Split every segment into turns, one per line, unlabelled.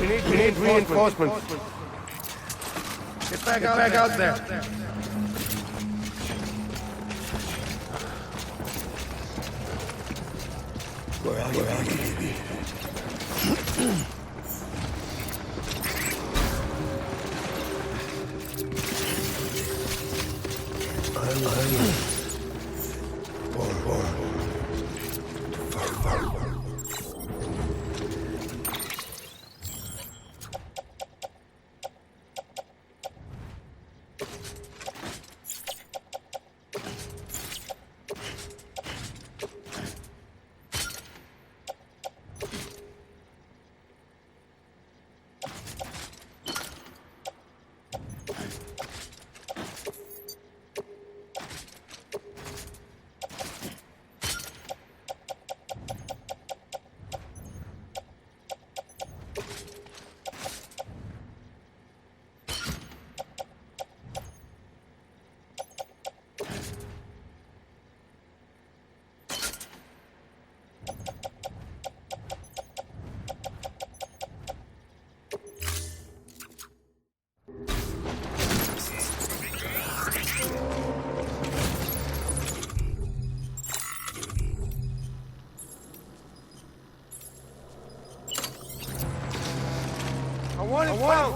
We need reinforcements. Get back out there.
Where are you, baby?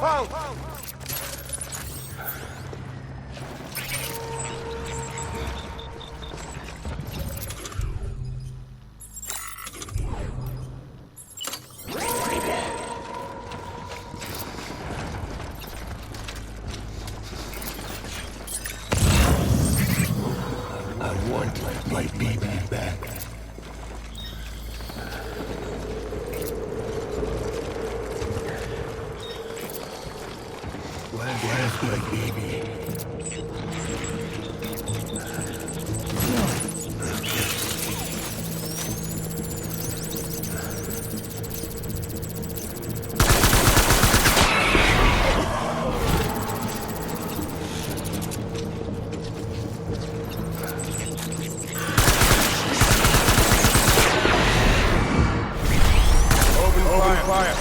Found.
I want my baby back. Where's my baby?
Open fire.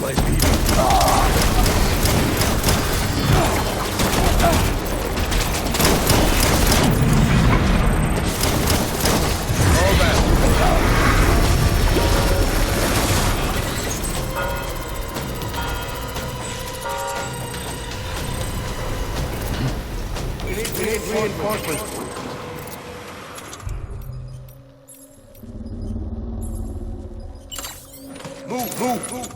My baby.
We need reinforcements. Move.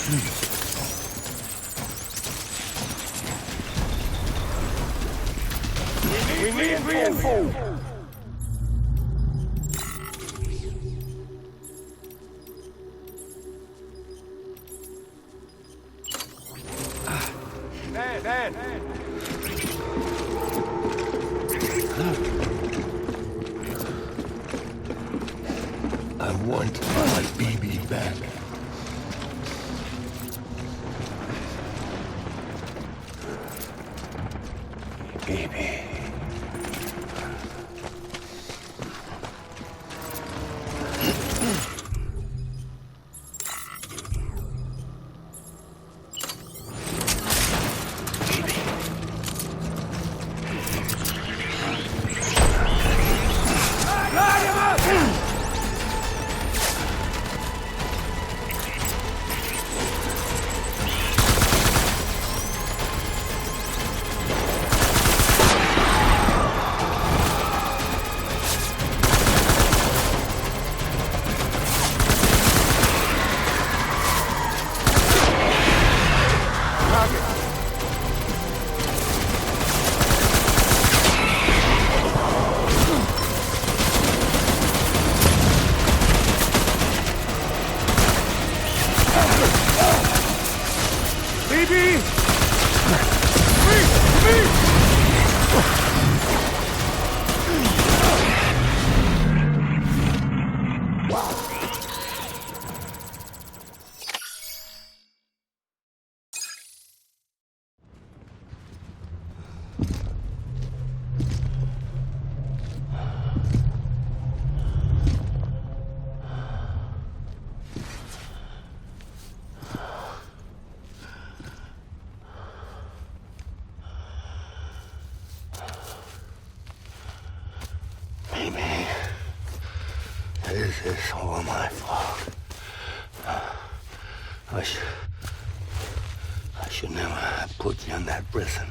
We need reinforcements. Dan.
I want my baby back. Baby. This is all my fault. I should never have put you in that prison.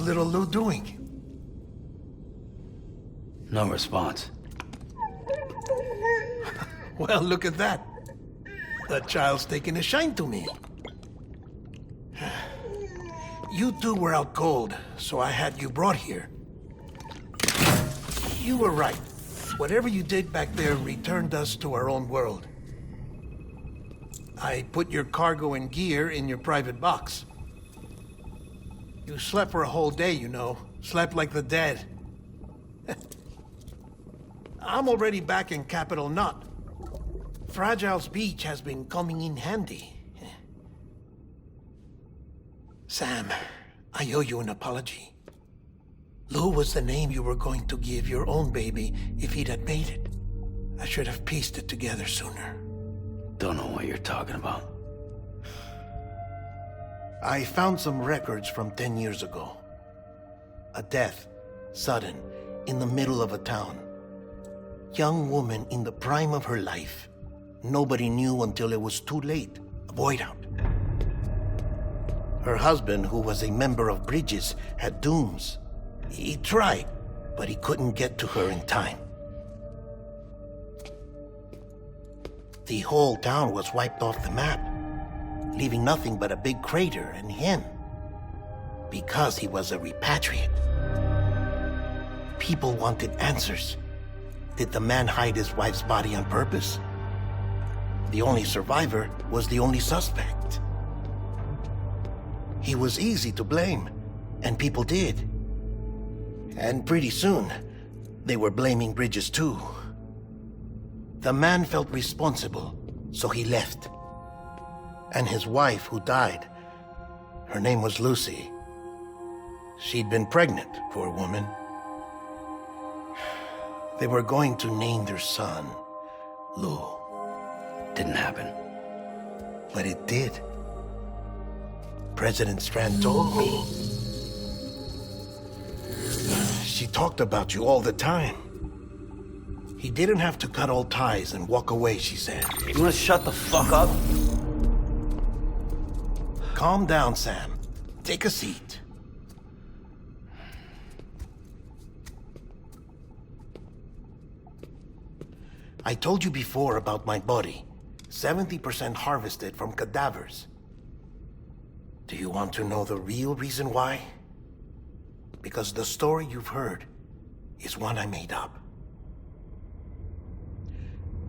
little Lou doing?
No response.
Well, look at that. The child's taking a shine to me. You two were out cold, so I had you brought here. You were right. Whatever you did back there returned us to our own world. I put your cargo and gear in your private box. You slept for a whole day, you know. Slept like the dead. I'm already back in Capital Knot. Fragile's beach has been coming in handy. Sam, I owe you an apology. Lou was the name you were going to give your own baby if he'd had made it. I should have pieced it together sooner.
Don't know what you're talking about.
I found some records from 10 years ago. A death, sudden, in the middle of a town. Young woman in the prime of her life. Nobody knew until it was too late. A void out. Her husband, who was a member of Bridges, had dooms. He tried, but he couldn't get to her in time. The whole town was wiped off the map, leaving nothing but a big crater and him. Because he was a repatriate. People wanted answers. Did the man hide his wife's body on purpose? The only survivor was the only suspect. He was easy to blame, and people did. And pretty soon, they were blaming Bridges too. The man felt responsible, so he left. And his wife, who died, her name was Lucy. She'd been pregnant, poor woman. They were going to name their son Lou.
Didn't happen.
But it did. President Strand told me. She talked about you all the time. He didn't have to cut all ties and walk away, she said.
You wanna shut the fuck up?
Calm down, Sam. Take a seat. I told you before about my body. 70% harvested from cadavers. Do you want to know the real reason why? Because the story you've heard is one I made up.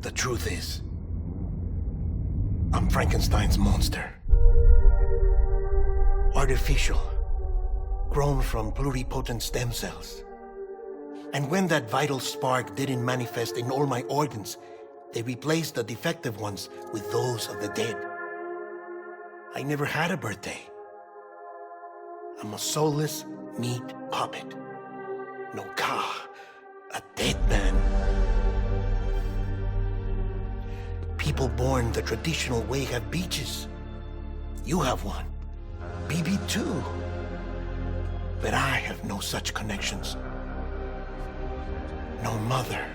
The truth is, I'm Frankenstein's monster. Artificial, grown from pluripotent stem cells. And when that vital spark didn't manifest in all my organs, they replaced the defective ones with those of the dead. I never had a birthday. I'm a soulless meat puppet. No ka, a dead man. People born the traditional way have beaches. You have one. BB too. But I have no such connections. No mother.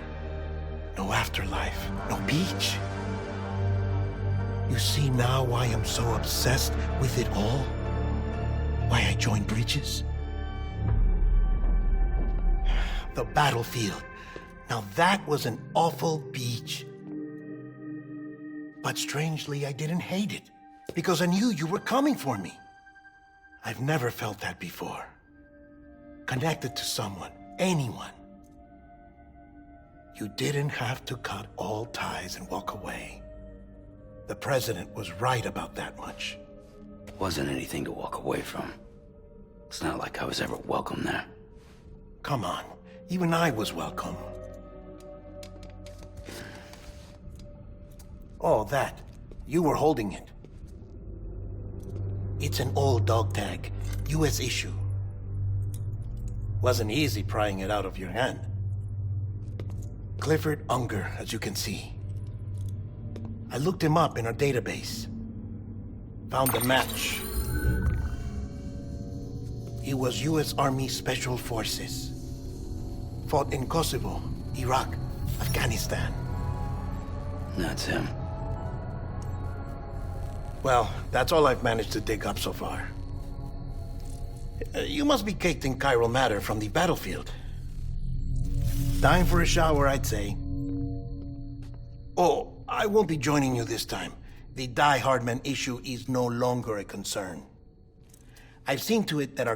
No afterlife. No beach. You see now why I'm so obsessed with it all? Why I joined Bridges? The battlefield. Now that was an awful beach. But strangely, I didn't hate it, because I knew you were coming for me. I've never felt that before. Connected to someone, anyone. You didn't have to cut all ties and walk away. The president was right about that much.
Wasn't anything to walk away from. It's not like I was ever welcome there.
Come on, even I was welcome. Oh, that. You were holding it. It's an old dog tag, US issue. Wasn't easy prying it out of your hand. Clifford Unger, as you can see. I looked him up in our database. Found a match. He was US Army Special Forces. Fought in Kosovo, Iraq, Afghanistan.
That's him.
Well, that's all I've managed to dig up so far. You must be caked in chiral matter from the battlefield. Time for a shower, I'd say. Oh, I won't be joining you this time. The Die Hardman issue is no longer a concern. I've seen to it that our